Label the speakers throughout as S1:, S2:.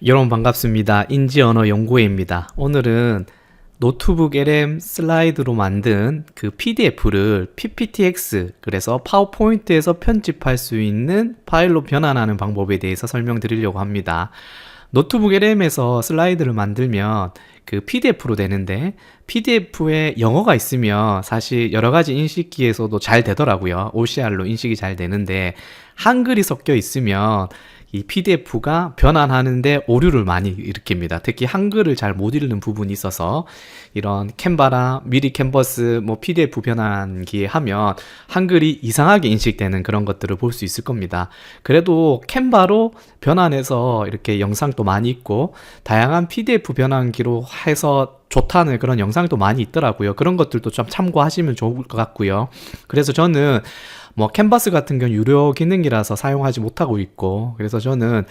S1: 여러분 반갑습니다. 인지언어연구회입니다. 오늘은 노트북 LM 슬라이드로 만든 그 PDF를 PPTX, 그래서 파워포인트에서 편집할 수 있는 파일로 변환하는 방법에 대해서 설명드리려고 합니다. 노트북 LM에서 슬라이드를 만들면 그 PDF로 되는데, PDF에 영어가 있으면 사실 여러가지 인식기에서도 잘 되더라고요. OCR로 인식이 잘 되는데, 한글이 섞여 있으면 이 PDF가 변환하는데 오류를 많이 일으킵니다. 특히 한글을 잘 못 읽는 부분이 있어서 이런 캔바나 미리 캔버스 PDF 변환기에 하면 한글이 이상하게 인식되는 그런 것들을 볼 수 있을 겁니다. 그래도 캔바로 변환해서 이렇게 영상도 많이 있고 다양한 PDF 변환기로 해서 좋다는 그런 영상도 많이 있더라고요. 그런 것들도 좀 참고하시면 좋을 것 같고요. 그래서 저는 캔버스 같은 경우 유료 기능이라서 사용하지 못하고 있고, 그래서 저는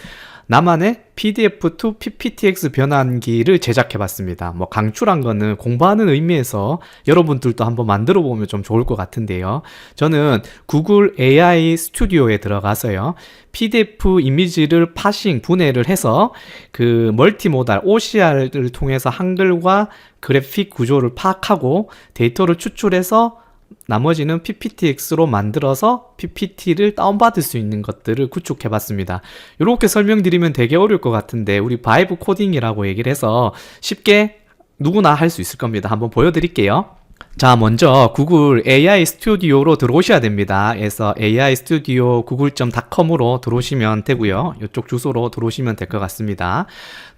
S1: 나만의 PDF to PPTX 변환기를 제작해 봤습니다. 강추란 거는 공부하는 의미에서 여러분들도 한번 만들어 보면 좀 좋을 것 같은데요. 저는 구글 AI 스튜디오에 들어가서요, PDF 이미지를 파싱, 분해를 해서 그 멀티모달 OCR을 통해서 한글과 그래픽 구조를 파악하고 데이터를 추출해서 나머지는 PPTX로 만들어서 PPT를 다운받을 수 있는 것들을 구축해 봤습니다. 이렇게 설명드리면 되게 어려울 것 같은데, 우리 바이브 코딩이라고 얘기를 해서 쉽게 누구나 할 수 있을 겁니다. 한번 보여드릴게요. 자, 먼저 구글 AI 스튜디오로 들어오셔야 됩니다. 그래서 AI 스튜디오 google.com으로 들어오시면 되고요. 이쪽 주소로 들어오시면 될 것 같습니다.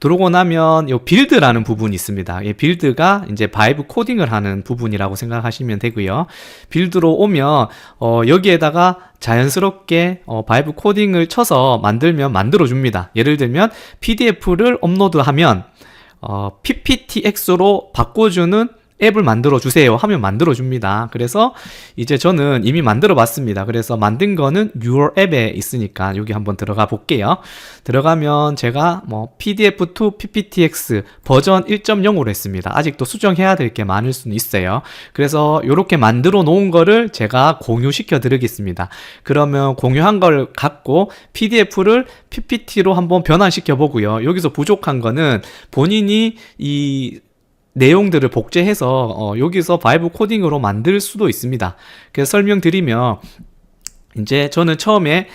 S1: 들어오고 나면 이 빌드라는 부분이 있습니다. 이 빌드가 이제 바이브 코딩을 하는 부분이라고 생각하시면 되고요. 빌드로 오면 여기에다가 자연스럽게 바이브 코딩을 쳐서 만들면 만들어줍니다. 예를 들면 PDF를 업로드하면 PPTX로 바꿔주는 앱을 만들어 주세요 하면 만들어 줍니다. 그래서 이제 저는 이미 만들어 봤습니다. 그래서 만든 거는 Your 앱에 있으니까 여기 한번 들어가 볼게요. 들어가면 제가 PDF to PPTX 버전 1.0으로 했습니다. 아직도 수정해야 될 게 많을 수는 있어요. 그래서 이렇게 만들어 놓은 거를 제가 공유시켜 드리겠습니다. 그러면 공유한 걸 갖고 PDF를 PPT로 한번 변환시켜 보고요. 여기서 부족한 거는 본인이 이 내용들을 복제해서 여기서 바이브 코딩으로 만들 수도 있습니다. 그래서 설명드리면, 이제 저는 처음에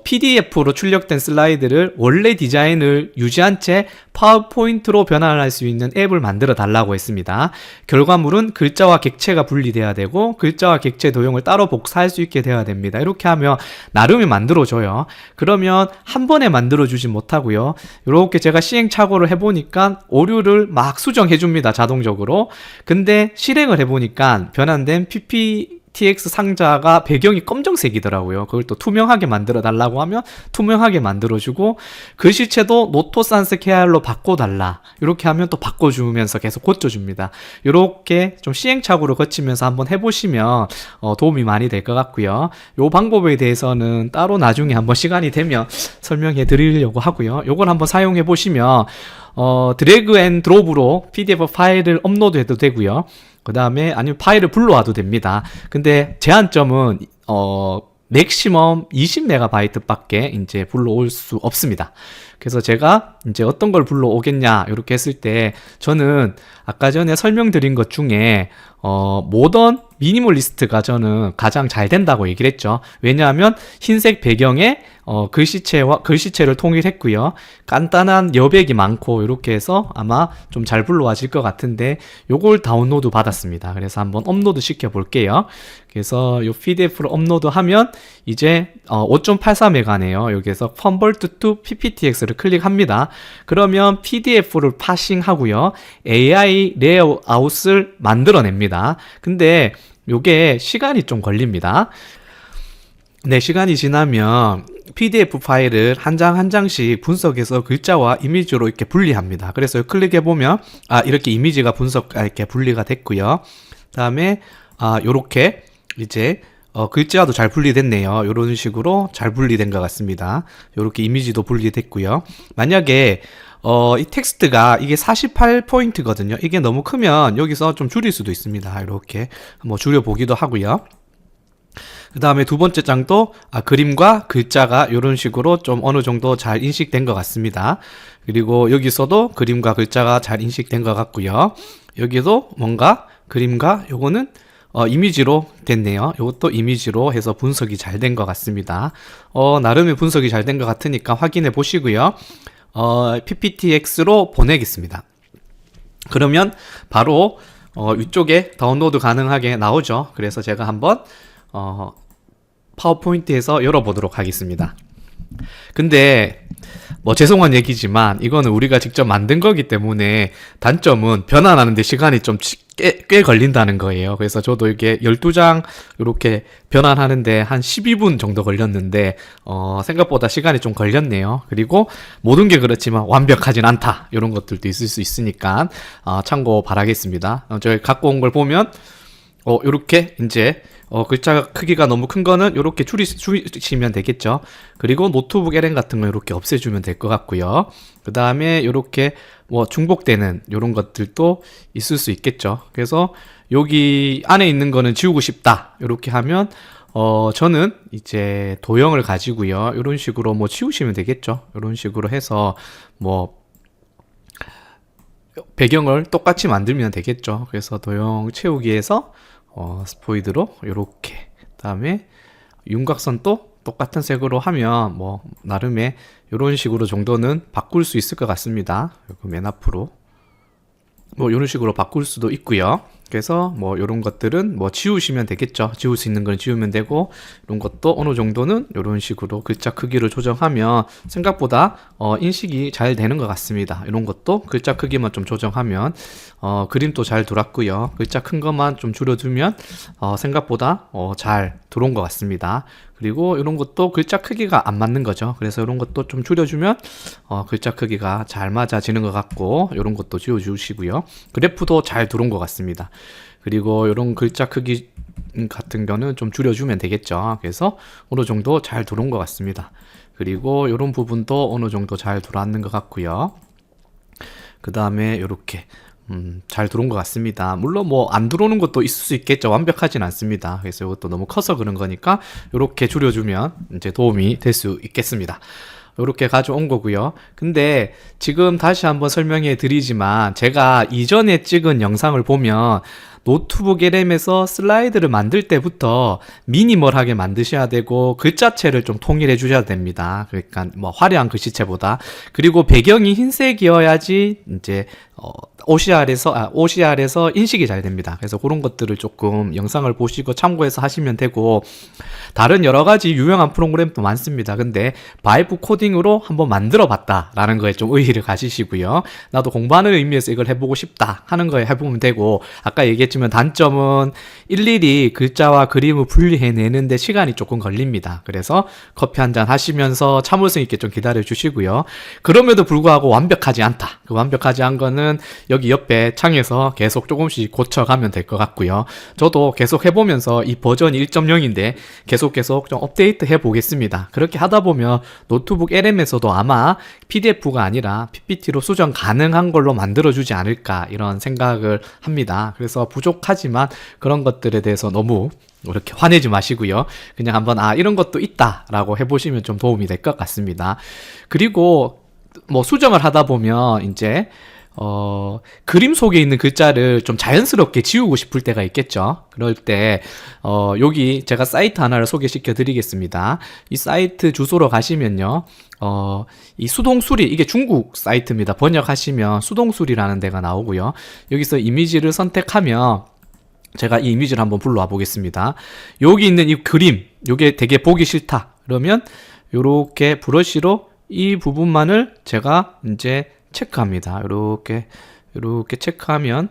S1: PDF로 출력된 슬라이드를 원래 디자인을 유지한 채 파워포인트로 변환할 수 있는 앱을 만들어 달라고 했습니다. 결과물은 글자와 객체가 분리돼야 되고 글자와 객체 도형을 따로 복사할 수 있게 되어야 됩니다. 이렇게 하면 나름이 만들어줘요. 그러면 한 번에 만들어주지 못하고요, 이렇게 제가 시행착오를 해보니까 오류를 막 수정해줍니다, 자동적으로. 근데 실행을 해보니까 변환된 PPTX 상자가 배경이 검정색이더라고요. 그걸 또 투명하게 만들어 달라고 하면 투명하게 만들어주고, 글씨체도 노토 산스 케알로 바꿔달라 이렇게 하면 또 바꿔주면서 계속 고쳐줍니다. 이렇게 좀 시행착오를 거치면서 한번 해보시면 도움이 많이 될 것 같고요. 이 방법에 대해서는 따로 나중에 한번 시간이 되면 설명해 드리려고 하고요. 이걸 한번 사용해 보시면 드래그 앤 드롭으로 PDF 파일을 업로드해도 되고요. 그 다음에 아니면 파일을 불러와도 됩니다. 근데 제한점은 맥시멈 20MB 밖에 이제 불러올 수 없습니다. 그래서 제가 이제 어떤 걸 불러오겠냐 이렇게 했을 때, 저는 아까 전에 설명드린 것 중에 모던 미니멀리스트가 저는 가장 잘 된다고 얘기를 했죠. 왜냐하면 흰색 배경에 글씨체를 통일했고요. 간단한 여백이 많고 이렇게 해서 아마 좀 잘 불러와질 것 같은데, 요걸 다운로드 받았습니다. 그래서 한번 업로드 시켜 볼게요. 그래서 요 PDF를 업로드하면 이제 5.84메가네요. 여기에서 Convert to PPTX를 클릭합니다. 그러면 PDF를 파싱하고요, AI 레이아웃을 만들어냅니다. 근데 요게 시간이 좀 걸립니다. 네, 시간이 지나면 PDF 파일을 한 장 한 장씩 분석해서 글자와 이미지로 이렇게 분리합니다. 그래서 클릭해보면 이렇게 이미지가 이렇게 분리가 됐고요. 다음에 요렇게 이제 글자도 잘 분리됐네요. 이런 식으로 잘 분리된 것 같습니다. 이렇게 이미지도 분리됐고요. 만약에 이 텍스트가 이게 48포인트거든요. 이게 너무 크면 여기서 좀 줄일 수도 있습니다. 이렇게 한번 줄여보기도 하고요. 그 다음에 두 번째 장도 그림과 글자가 이런 식으로 좀 어느 정도 잘 인식된 것 같습니다. 그리고 여기서도 그림과 글자가 잘 인식된 것 같고요. 여기도 뭔가 그림과 요거는 이미지로 됐네요. 이것도 이미지로 해서 분석이 잘 된 것 같습니다. 나름의 분석이 잘 된 것 같으니까 확인해 보시고요. PPTX로 보내겠습니다. 그러면 바로 위쪽에 다운로드 가능하게 나오죠. 그래서 제가 한번 파워포인트에서 열어보도록 하겠습니다. 근데 뭐 죄송한 얘기지만 이거는 우리가 직접 만든 거기 때문에 단점은 변환하는데 시간이 좀 꽤 걸린다는 거예요. 그래서 저도 이게 12장 이렇게 변환하는데 한 12분 정도 걸렸는데 생각보다 시간이 좀 걸렸네요. 그리고 모든 게 그렇지만 완벽하진 않다 이런 것들도 있을 수 있으니까 참고 바라겠습니다. 저희 갖고 온 걸 보면 요렇게 이제 글자 크기가 너무 큰 거는 요렇게 줄이시면 되겠죠. 그리고 노트북 LN 같은 거 요렇게 없애주면 될 것 같고요. 그 다음에 요렇게 뭐 중복되는 요런 것들도 있을 수 있겠죠. 그래서 여기 안에 있는 거는 지우고 싶다 요렇게 하면 저는 이제 도형을 가지고요. 요런 식으로 뭐 지우시면 되겠죠. 요런 식으로 해서 뭐 배경을 똑같이 만들면 되겠죠. 그래서 도형 채우기에서 스포이드로 요렇게 다음에 윤곽선도 똑같은 색으로 하면 뭐 나름의 요런 식으로 정도는 바꿀 수 있을 것 같습니다. 맨 앞으로 뭐 이런 식으로 바꿀 수도 있고요. 그래서 뭐 이런 것들은 뭐 지우시면 되겠죠. 지울 수 있는 건 지우면 되고 이런 것도 어느 정도는 이런 식으로 글자 크기를 조정하면 생각보다 인식이 잘 되는 것 같습니다. 이런 것도 글자 크기만 좀 조정하면 그림도 잘 들어왔고요. 글자 큰 것만 좀 줄여두면 생각보다 잘 들어온 것 같습니다. 그리고 이런 것도 글자 크기가 안 맞는 거죠. 그래서 이런 것도 좀 줄여주면 글자 크기가 잘 맞아지는 것 같고 이런 것도 지워주시고요. 그래프도 잘 들어온 것 같습니다. 그리고 이런 글자 크기 같은 거는 좀 줄여주면 되겠죠. 그래서 어느 정도 잘 들어온 것 같습니다. 그리고 이런 부분도 어느 정도 잘 들어왔는 것 같고요. 그 다음에 이렇게 잘 들어온 것 같습니다. 물론 뭐 안 들어오는 것도 있을 수 있겠죠. 완벽하진 않습니다. 그래서 이것도 너무 커서 그런 거니까 이렇게 줄여주면 이제 도움이 될 수 있겠습니다. 이렇게 가져온 거고요. 근데 지금 다시 한번 설명해 드리지만 제가 이전에 찍은 영상을 보면 노트북 LM에서 슬라이드를 만들 때부터 미니멀하게 만드셔야 되고 글자체를 좀 통일해 주셔야 됩니다. 그러니까 뭐 화려한 글씨체보다. 그리고 배경이 흰색이어야지 이제 OCR에서 인식이 잘 됩니다. 그래서 그런 것들을 조금 영상을 보시고 참고해서 하시면 되고, 다른 여러 가지 유명한 프로그램도 많습니다. 근데 바이브 코딩으로 한번 만들어 봤다 라는 거에 좀 의의를 가지시고요. 나도 공부하는 의미에서 이걸 해보고 싶다 하는 거에 해보면 되고, 아까 얘기했지만 단점은 일일이 글자와 그림을 분리해내는데 시간이 조금 걸립니다. 그래서 커피 한잔 하시면서 참을성 있게 좀 기다려 주시고요. 그럼에도 불구하고 완벽하지 않다. 그 완벽하지 않은 거는 여기 옆에 창에서 계속 조금씩 고쳐가면 될 것 같고요. 저도 계속 해보면서 이 버전이 1.0인데 계속 좀 업데이트 해보겠습니다. 그렇게 하다 보면 노트북 LM에서도 아마 PDF가 아니라 PPT로 수정 가능한 걸로 만들어주지 않을까 이런 생각을 합니다. 그래서 부족하지만 그런 것들에 대해서 너무 이렇게 화내지 마시고요. 그냥 한번 이런 것도 있다 라고 해보시면 좀 도움이 될 것 같습니다. 그리고 뭐 수정을 하다 보면 이제 그림 속에 있는 글자를 좀 자연스럽게 지우고 싶을 때가 있겠죠. 그럴 때 여기 제가 사이트 하나를 소개시켜 드리겠습니다. 이 사이트 주소로 가시면요, 이 수동수리, 이게 중국 사이트입니다. 번역하시면 수동수리라는 데가 나오고요. 여기서 이미지를 선택하면 제가 이 이미지를 한번 불러와 보겠습니다. 여기 있는 이 그림, 요게 되게 보기 싫다 그러면 요렇게 브러쉬로 이 부분만을 제가 이제 체크합니다. 이렇게 체크하면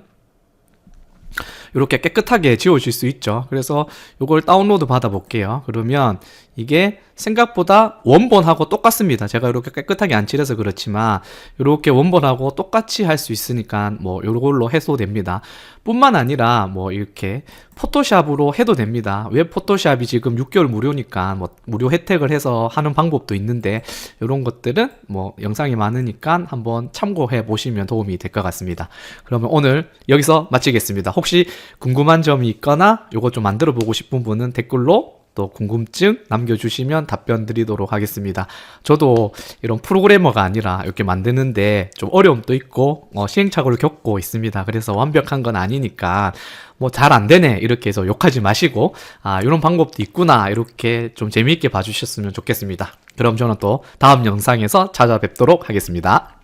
S1: 이렇게 깨끗하게 지워질 수 있죠. 그래서 이걸 다운로드 받아 볼게요. 그러면 이게 생각보다 원본하고 똑같습니다. 제가 이렇게 깨끗하게 안 칠해서 그렇지만 이렇게 원본하고 똑같이 할 수 있으니까 뭐 이걸로 해도 됩니다. 뿐만 아니라 뭐 이렇게 포토샵으로 해도 됩니다. 왜 포토샵이 지금 6개월 무료니까 뭐 무료 혜택을 해서 하는 방법도 있는데, 이런 것들은 뭐 영상이 많으니까 한번 참고해 보시면 도움이 될 것 같습니다. 그러면 오늘 여기서 마치겠습니다. 혹시 궁금한 점이 있거나 요거 좀 만들어 보고 싶은 분은 댓글로 또 궁금증 남겨주시면 답변 드리도록 하겠습니다. 저도 이런 프로그래머가 아니라 이렇게 만드는데 좀 어려움도 있고 시행착오를 겪고 있습니다. 그래서 완벽한 건 아니니까 뭐 잘 안 되네 이렇게 해서 욕하지 마시고 이런 방법도 있구나 이렇게 좀 재미있게 봐주셨으면 좋겠습니다. 그럼 저는 또 다음 영상에서 찾아뵙도록 하겠습니다.